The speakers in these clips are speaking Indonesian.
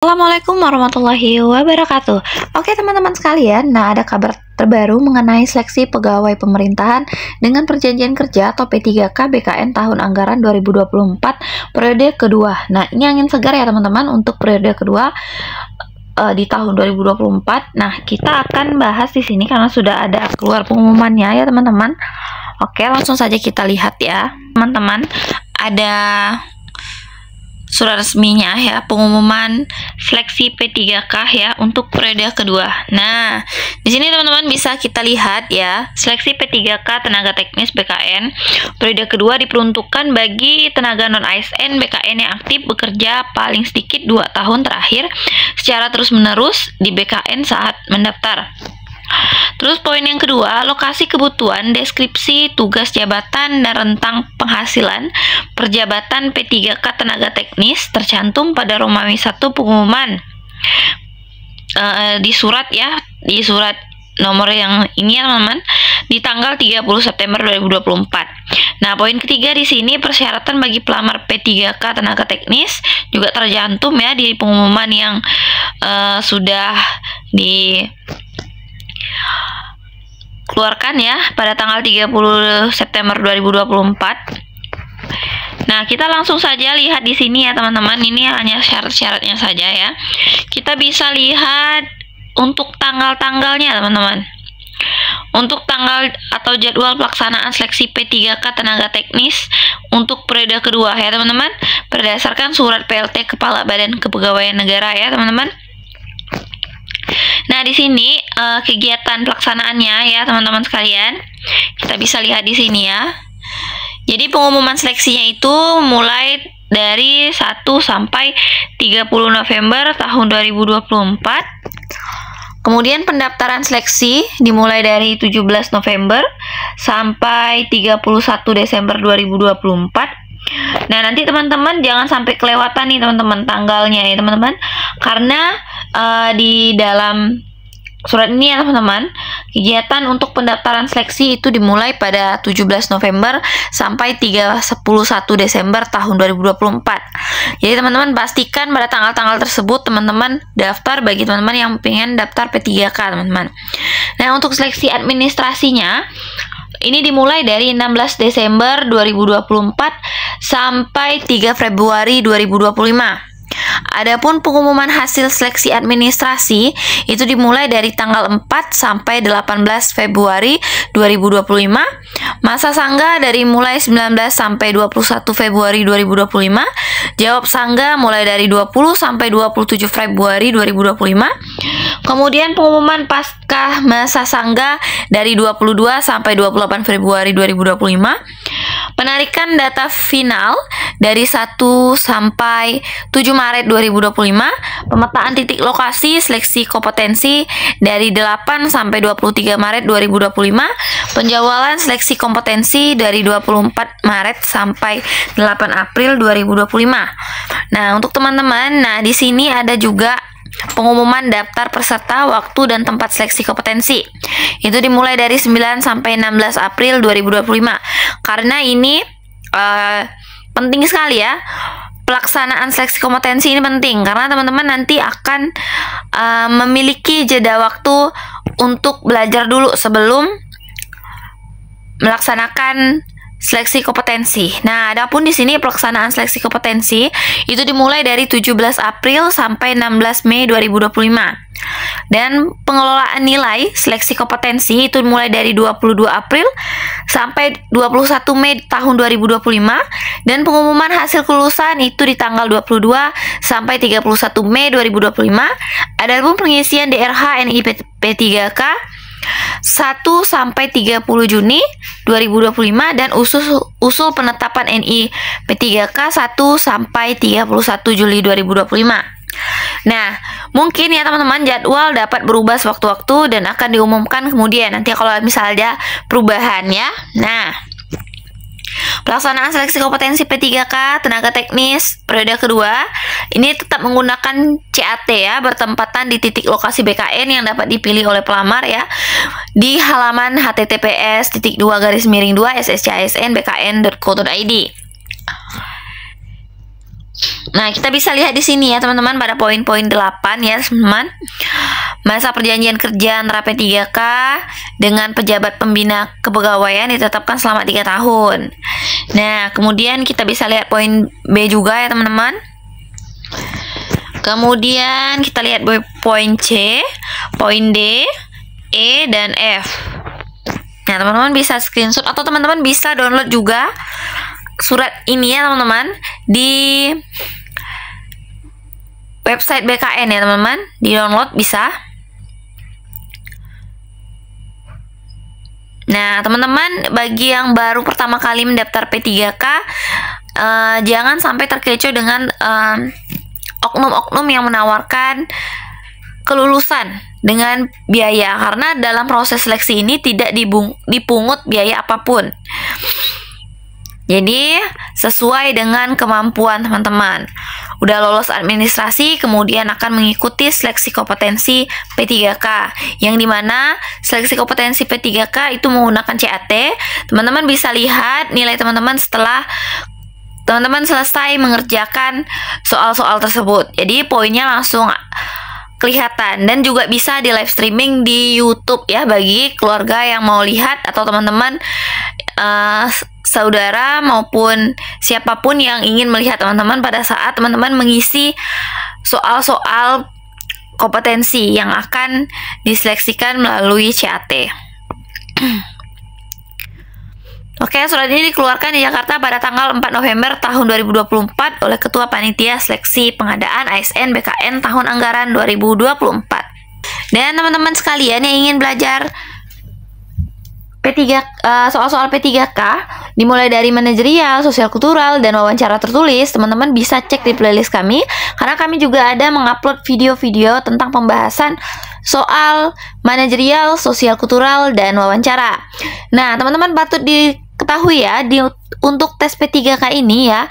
Assalamualaikum warahmatullahi wabarakatuh. Oke teman-teman sekalian, nah ada kabar terbaru mengenai seleksi pegawai pemerintahan dengan perjanjian kerja atau P3K BKN tahun anggaran 2024 periode kedua. Nah ini angin segar ya teman-teman untuk periode kedua di tahun 2024. Nah kita akan bahas di sini karena sudah ada keluar pengumumannya ya teman-teman. Oke langsung saja kita lihat ya teman-teman. Ada surat resminya ya, pengumuman seleksi P3K ya untuk periode kedua. Nah, di sini teman-teman bisa kita lihat ya, seleksi P3K tenaga teknis BKN periode kedua diperuntukkan bagi tenaga non ASN BKN yang aktif bekerja paling sedikit 2 tahun terakhir secara terus-menerus di BKN saat mendaftar. Terus poin yang kedua, lokasi kebutuhan, deskripsi, tugas jabatan, dan rentang penghasilan perjabatan P3K tenaga teknis tercantum pada Romawi 1 pengumuman di surat ya, di surat nomor yang ini ya teman-teman, di tanggal 30 September 2024. Nah, poin ketiga di sini persyaratan bagi pelamar P3K tenaga teknis juga tercantum ya di pengumuman yang sudah dikeluarkan ya pada tanggal 30 September 2024. Nah, kita langsung saja lihat di sini ya teman-teman. Ini hanya syarat-syaratnya saja ya. Kita bisa lihat untuk tanggal-tanggalnya teman-teman. Untuk tanggal atau jadwal pelaksanaan seleksi P3K tenaga teknis untuk periode kedua ya teman-teman, berdasarkan surat PLT Kepala Badan Kepegawaian Negara ya teman-teman. Nah, di sini kegiatan pelaksanaannya ya teman-teman sekalian. Kita bisa lihat di sini ya. Jadi pengumuman seleksinya itu mulai dari 1 sampai 30 November tahun 2024. Kemudian pendaftaran seleksi dimulai dari 17 November sampai 31 Desember 2024. Nah, nanti teman-teman jangan sampai kelewatan nih teman-teman tanggalnya ya teman-teman. Karena di dalam surat ini ya teman-teman, kegiatan untuk pendaftaran seleksi itu dimulai pada 17 November sampai 31 Desember tahun 2024. Jadi teman-teman pastikan pada tanggal-tanggal tersebut teman-teman daftar bagi teman-teman yang pengen daftar P3K teman-teman. Nah, untuk seleksi administrasinya ini dimulai dari 16 Desember 2024 sampai 3 Februari 2025. Adapun pengumuman hasil seleksi administrasi itu dimulai dari tanggal 4 sampai 18 Februari 2025. Masa sangga dari mulai 19 sampai 21 Februari 2025. Jawab sangga mulai dari 20 sampai 27 Februari 2025. Kemudian pengumuman pasca masa sangga dari 22 sampai 28 Februari 2025. Penarikan data final dari 1 sampai 7 Maret 2025, pemetaan titik lokasi seleksi kompetensi dari 8 sampai 23 Maret 2025, penjadwalan seleksi kompetensi dari 24 Maret sampai 8 April 2025. Nah, untuk teman-teman, nah di sini ada juga pengumuman daftar peserta, waktu dan tempat seleksi kompetensi. Itu dimulai dari 9 sampai 16 April 2025. Karena ini penting sekali ya. Pelaksanaan seleksi kompetensi ini penting karena teman-teman nanti akan memiliki jeda waktu untuk belajar dulu sebelum melaksanakan seleksi kompetensi. Nah, adapun di sini pelaksanaan seleksi kompetensi itu dimulai dari 17 April sampai 16 Mei 2025. Dan pengelolaan nilai seleksi kompetensi itu mulai dari 22 April sampai 21 Mei tahun 2025 dan pengumuman hasil kelulusan itu di tanggal 22 sampai 31 Mei 2025. Adapun pengisian DRH NI P3K 1 sampai 30 Juni 2025 dan usul penetapan NI P3K 1 sampai 31 Juli 2025. Nah, mungkin ya teman-teman jadwal dapat berubah sewaktu-waktu dan akan diumumkan kemudian nanti kalau misalnya perubahan ya. Nah, pelaksanaan seleksi kompetensi P3K tenaga teknis periode kedua ini tetap menggunakan CAT ya, bertempatan di titik lokasi BKN yang dapat dipilih oleh pelamar ya di halaman https://2/2 sscsn bkn.co.id. Nah, kita bisa lihat di sini ya teman-teman pada poin-poin 8 ya teman-teman. Masa perjanjian kerja antara P3K dengan pejabat pembina kepegawaian ditetapkan selama 3 tahun. Nah, kemudian kita bisa lihat poin B juga ya teman-teman. Kemudian kita lihat poin C, poin D, E, dan F. Nah, teman-teman bisa screenshot atau teman-teman bisa download juga surat ini ya teman-teman di website BKN ya teman-teman, di download bisa. Nah teman-teman, bagi yang baru pertama kali mendaftar P3K, jangan sampai terkecoh dengan oknum-oknum yang menawarkan kelulusan dengan biaya, karena dalam proses seleksi ini tidak dipungut biaya apapun. Jadi sesuai dengan kemampuan teman-teman. Udah lolos administrasi, kemudian akan mengikuti seleksi kompetensi P3K, yang dimana seleksi kompetensi P3K itu menggunakan CAT. Teman-teman bisa lihat nilai teman-teman setelah teman-teman selesai mengerjakan soal-soal tersebut. Jadi poinnya langsung kelihatan, dan juga bisa di live streaming di YouTube ya bagi keluarga yang mau lihat, atau teman-teman saudara maupun siapapun yang ingin melihat teman-teman pada saat teman-teman mengisi soal-soal kompetensi yang akan diseleksikan melalui CAT. Oke, surat ini dikeluarkan di Jakarta pada tanggal 4 November tahun 2024 oleh Ketua Panitia Seleksi Pengadaan ASN BKN tahun anggaran 2024. Dan teman-teman sekalian yang ingin belajar soal-soal P3K dimulai dari manajerial, sosial kultural, dan wawancara tertulis, teman-teman bisa cek di playlist kami, karena kami juga ada mengupload video-video tentang pembahasan soal manajerial, sosial kultural, dan wawancara. Nah, teman-teman patut diketahui ya, untuk tes P3K ini ya,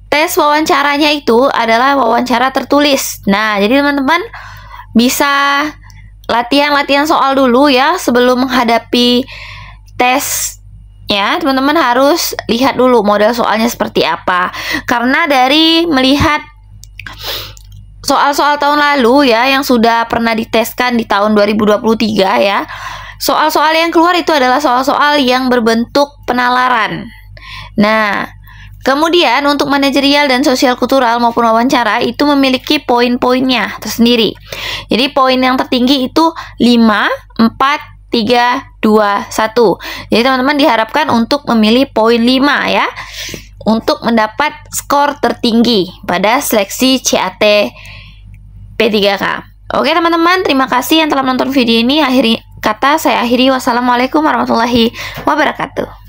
tes wawancaranya itu adalah wawancara tertulis. Nah, jadi teman-teman bisa latihan soal dulu ya sebelum menghadapi tes ya. Teman-teman harus lihat dulu model soalnya seperti apa, karena dari melihat soal-soal tahun lalu ya yang sudah pernah diteskan di tahun 2023 ya, soal-soal yang keluar itu adalah soal-soal yang berbentuk penalaran. Nah, kemudian untuk manajerial dan sosial kultural maupun wawancara itu memiliki poin-poinnya tersendiri. Jadi poin yang tertinggi itu 5, 4, 3, 2, 1. Jadi teman-teman diharapkan untuk memilih poin 5 ya, untuk mendapat skor tertinggi pada seleksi CAT P3K. Oke teman-teman, terima kasih yang telah menonton video ini. Akhiri kata saya akhiri. Wassalamualaikum warahmatullahi wabarakatuh.